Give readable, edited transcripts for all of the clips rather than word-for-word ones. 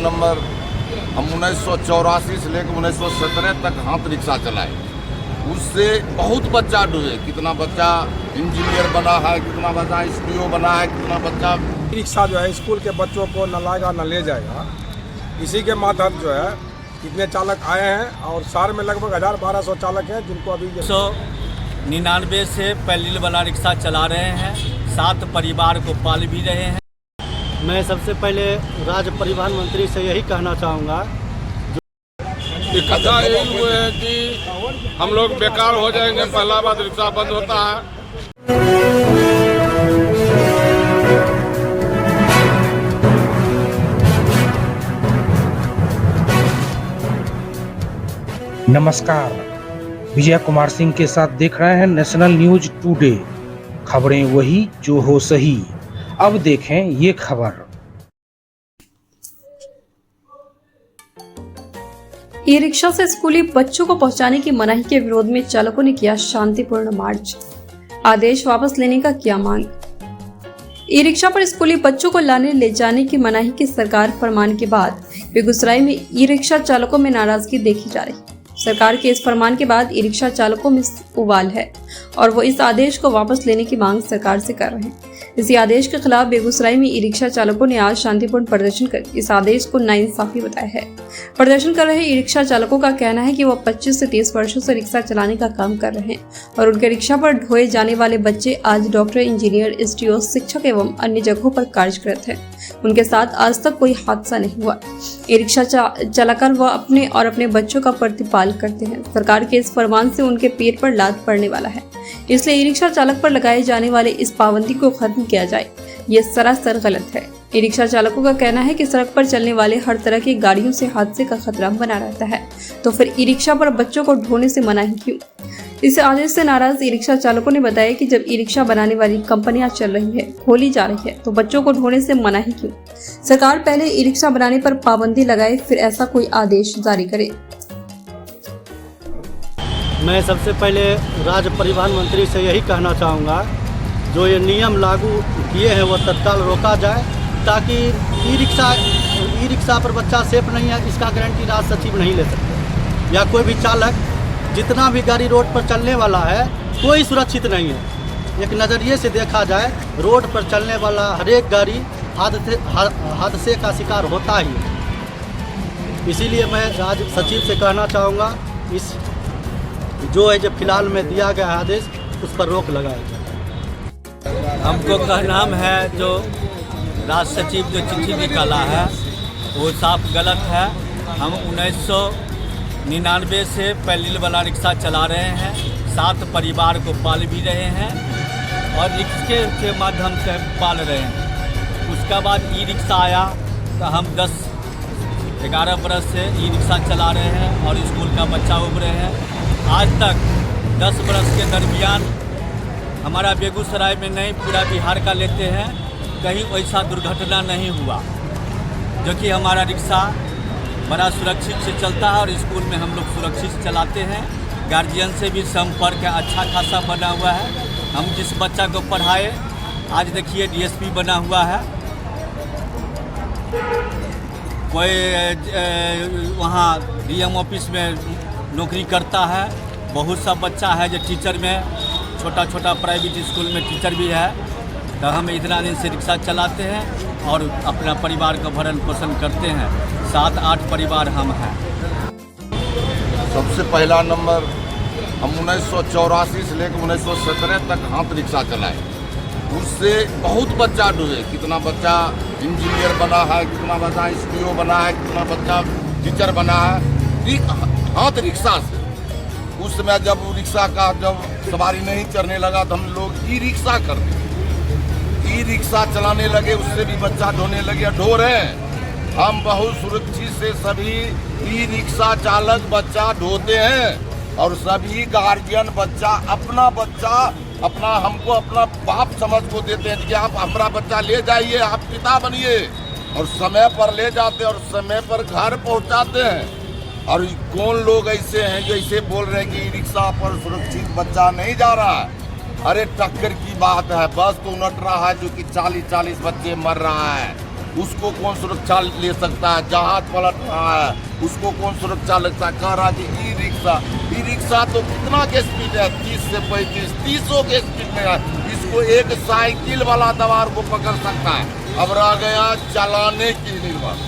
Number हम 1984 से लेकर 1917 तक हाथ रिक्शा चलाए। उससे बहुत बच्चा डूबे। कितना बच्चा इंजीनियर बना है, कितना बच्चा SDO बना है, कितना बच्चा। रिक्शा जो है स्कूल के बच्चों को न लाएगा न ले जाएगा। इसी के माध्यम जो है कितने चालक आए हैं और शहर में लगभग 1200 चालक हैं जिनको अभी 1999 से पैदल वाला रिक्शा चला रहे हैं, 7 परिवार को पाल भी रहे हैं। मैं सबसे पहले राज्य परिवहन मंत्री से यही कहना चाहूँगा, दिक्कत ये हुए है कि हम लोग बेकार हो जाएंगे। पहला बात रिक्शा बंद होता है। नमस्कार, विजय कुमार सिंह के साथ देख रहे हैं नेशनल न्यूज टुडे। खबरें वही जो हो सही। अब देखें ये खबर। ई रिक्शा से स्कूली बच्चों को पहुंचाने की मनाही के विरोध में चालकों ने किया शांतिपूर्ण मार्च। आदेश वापस लेने का किया मांग। ई रिक्शा पर स्कूली बच्चों को लाने ले जाने की मनाही के सरकार फरमान के बाद बेगूसराय में ई रिक्शा चालकों में नाराजगी देखी जा रही। सरकार के इस फरमान के बाद ई रिक्शा चालकों में उबाल है और वो इस आदेश को वापस लेने की मांग सरकार से कर रहे हैं। इसी आदेश के खिलाफ बेगूसराय में ई रिक्शा चालकों ने आज शांतिपूर्ण प्रदर्शन कर इस आदेश को नाइंसाफी बताया है। प्रदर्शन कर रहे ई रिक्शा चालकों का कहना है कि वो 25 से 30 वर्षों से रिक्शा चलाने का काम कर रहे हैं और उनके रिक्शा पर ढोए जाने वाले बच्चे आज डॉक्टर, इंजीनियर, SDO, शिक्षक एवं अन्य जगहों पर कार्यरत हैं। उनके साथ आज तक कोई हादसा नहीं हुआ। ई रिक्शा चलाकर वह अपने और अपने बच्चों का प्रतिपाल करते हैं। सरकार के इस फरमान से उनके पैर पर लात पड़ने वाला है, इसलिए ई रिक्शा चालक पर लगाए जाने वाले इस पाबंदी को खत्म किया जाए। ये सरासर गलत है। ई रिक्शा चालकों का कहना है कि सड़क पर चलने वाले हर तरह की गाड़ियों से हादसे का खतरा बना रहता है, तो फिर ई रिक्शा पर बच्चों को ढोने से मनाही क्यों? इस आदेश से नाराज ई रिक्शा चालकों ने बताया कि जब ई रिक्शा बनाने वाली कंपनियां चल रही है, खोली जा रही है, तो बच्चों को ढोने से मनाही क्यों? सरकार पहले ई रिक्शा बनाने पर पाबंदी लगाए, फिर ऐसा कोई आदेश जारी करे। मैं सबसे पहले राज्य परिवहन मंत्री से यही कहना चाहूँगा, जो ये नियम लागू किए हैं वो तत्काल रोका जाए, ताकि ई रिक्शा पर बच्चा सेफ नहीं है इसका गारंटी राज्य सचिव नहीं ले सकते, या कोई भी चालक। जितना भी गाड़ी रोड पर चलने वाला है कोई सुरक्षित नहीं है। एक नज़रिए से देखा जाए, रोड पर चलने वाला हर एक गाड़ी हादसे का शिकार होता ही है। इसीलिए मैं राज्य सचिव से कहना चाहूँगा, इस जो है जब फिलहाल में दिया गया आदेश उस पर रोक लगाया जाए। हमको कहना है जो राज्य सचिव जो चिट्ठी निकाला है वो साफ गलत है। हम 1999 से पैदल वाला रिक्शा चला रहे हैं, 7 परिवार को पाल भी रहे हैं और रिक्शे के माध्यम से पाल रहे हैं। उसका बाद ई रिक्शा आया तो हम 10-11 बरस से ई रिक्शा चला रहे हैं और स्कूल का बच्चा उभ रहे हैं। आज तक 10 बरस के दरमियान हमारा बेगूसराय में नहीं, पूरा बिहार का लेते हैं, कहीं वैसा दुर्घटना नहीं हुआ। जो कि हमारा रिक्शा बड़ा सुरक्षित से चलता है और स्कूल में हम लोग सुरक्षित से चलाते हैं। गार्जियन से भी संपर्क अच्छा खासा बना हुआ है। हम जिस बच्चा को पढ़ाए, आज देखिए DSP बना हुआ है, कोई वहाँ DM ऑफिस में नौकरी करता है। बहुत सा बच्चा है जो टीचर में, छोटा प्राइवेट स्कूल में टीचर भी है। तो हम इतना दिन से रिक्शा चलाते हैं और अपना परिवार का भरण पोषण करते हैं। 7-8 परिवार हम हैं। सबसे पहला नंबर हम 1984 से लेकर 1917 तक हाथ रिक्शा चलाए। उससे बहुत बच्चा डूबे। कितना बच्चा इंजीनियर बना है, कितना बच्चा SDO बना है, कितना बच्चा टीचर बना है हाथ रिक्शा से। उस समय जब रिक्शा का जब सवारी नहीं चढ़ने लगा तो हम लोग ई रिक्शा कर दिए। ई रिक्शा चलाने लगे, उससे भी बच्चा ढोने लगे, ढो रहे हैं। हम बहुत सुरक्षित से सभी ई रिक्शा चालक बच्चा ढोते हैं और सभी गार्जियन बच्चा अपना हमको अपना बाप समझ को देते हैं कि आप हमारा बच्चा ले जाइए, आप पिता बनिए, और समय पर ले जाते हैं और समय पर घर पहुंचाते हैं। और कौन लोग ऐसे हैं जो ऐसे बोल रहे हैं कि रिक्शा पर सुरक्षित बच्चा नहीं जा रहा है। अरे टक्कर की बात है, बस तो उलट रहा है जो कि 40-40 बच्चे मर रहा है। उसको कौन सुरक्षा ले सकता है? जहाज पलट रहा है उसको कौन सुरक्षा लगता है? कह रहा कि ई रिक्शा तो कितना के स्पीड है, 30 से 35 30 के स्पीड में है। इसको एक साइकिल वाला सवार को पकड़ सकता है। अब रह गया चलाने की निर्भर।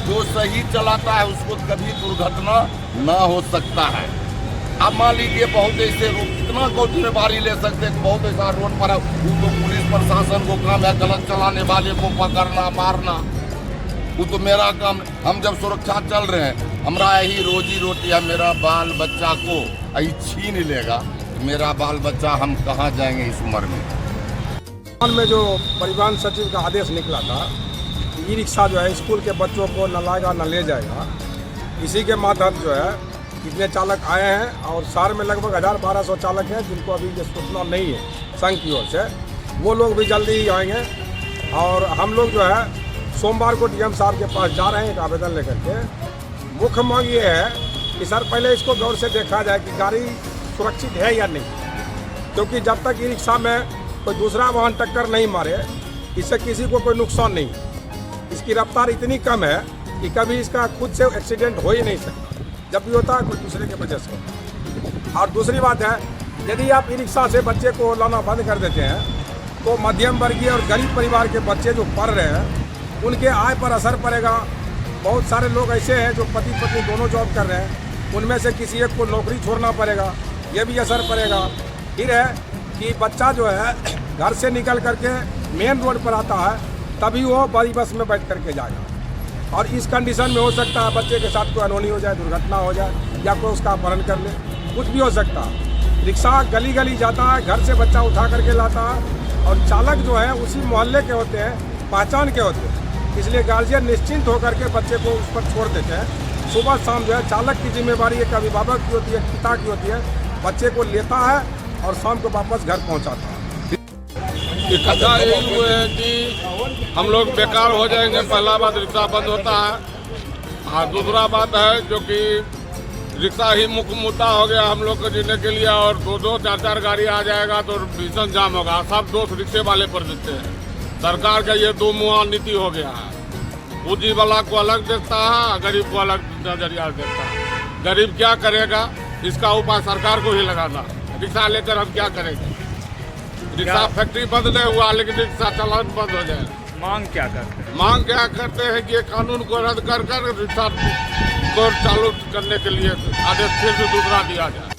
जो सही चलाता है उसको कभी दुर्घटना न हो सकता है। अब मान लीजिए बहुत ऐसे रोड कितना को जिम्मेवारी ले सकते हैं, बहुत ऐसा रोड पर है वो तो पुलिस प्रशासन को काम है गलत चलाने वाले को पकड़ना मारना, वो तो मेरा काम। हम जब सुरक्षा चल रहे हैं, हमारा यही रोजी रोटी है। मेरा बाल बच्चा को यही छीन लेगा, मेरा बाल बच्चा हम कहाँ जाएंगे इस उम्र में। में जो परिवहन सचिव का आदेश निकला था कि ई रिक्शा जो है स्कूल के बच्चों को न लाएगा न ले जाएगा, इसी के मातहत जो है कितने चालक आए हैं और शहर में लगभग 1200 चालक हैं जिनको अभी ये सूचना नहीं है संघ की ओर से। वो लोग भी जल्दी ही आएंगे और हम लोग जो है सोमवार को डीएम साहब के पास जा रहे हैं एक आवेदन लेकर के। मुख्य मांग ये है कि सर पहले इसको गौर से देखा जाए कि गाड़ी सुरक्षित है या नहीं, क्योंकि जब तक ई रिक्शा में कोई दूसरा वाहन टक्कर नहीं मारे इससे किसी को कोई नुकसान नहीं। इसकी रफ्तार इतनी कम है कि कभी इसका खुद से एक्सीडेंट हो ही नहीं सकता, जब भी होता है कोई दूसरे की वजह से। और दूसरी बात है, यदि आप ई रिक्शा से बच्चे को लाना बंद कर देते हैं तो मध्यम वर्गीय और गरीब परिवार के बच्चे जो पढ़ रहे हैं उनके आय पर असर पड़ेगा। बहुत सारे लोग ऐसे हैं जो पति पत्नी दोनों जॉब कर रहे हैं, उनमें से किसी एक को नौकरी छोड़ना पड़ेगा, ये भी असर पड़ेगा। फिर है कि बच्चा जो है घर से निकल करके मेन रोड पर आता है तभी वो बड़ी बस में बैठ करके जाएगा, और इस कंडीशन में हो सकता है बच्चे के साथ कोई अनहोनी हो जाए, दुर्घटना हो जाए या कोई उसका अपहरण कर ले, कुछ भी हो सकता है। रिक्शा गली गली जाता है, घर से बच्चा उठा करके लाता है और चालक जो है उसी मोहल्ले के होते हैं, पहचान के होते हैं, इसलिए गार्जियन निश्चिंत होकर के बच्चे को उस पर छोड़ देते हैं। सुबह शाम जो है चालक की जिम्मेवारी एक अभिभावक की होती है, पिता की होती है, बच्चे को लेता है और शाम को वापस घर पहुंचाता है। इकट्ठा यही हुए हैं कि हम लोग बेकार हो जाएंगे। पहला बात रिक्शा बंद होता है और दूसरा बात है जो कि रिक्शा ही मुख्य मुद्दा हो गया हम लोग को जीने के लिए, और दो चार गाड़ी आ जाएगा तो भीषण जाम होगा। सब दोष रिक्शे वाले पर देते हैं। सरकार का ये दो मुहा नीति हो गया है, पूंजी वाला को अलग देखता है, गरीब को अलग नजरिया देखता है। गरीब क्या करेगा इसका उपाय सरकार को ही लगाना। रिक्शा लेकर हम क्या करेंगे? रिक्शा फैक्ट्री बंद नहीं हुआ लेकिन रिक्शा चलान बंद हो जाए। मांग क्या करते हैं? मांग क्या करते हैं कि कानून को रद्द कर रिक्शा को चालू करने के लिए आदेश फिर से दूसरा दिया जाए।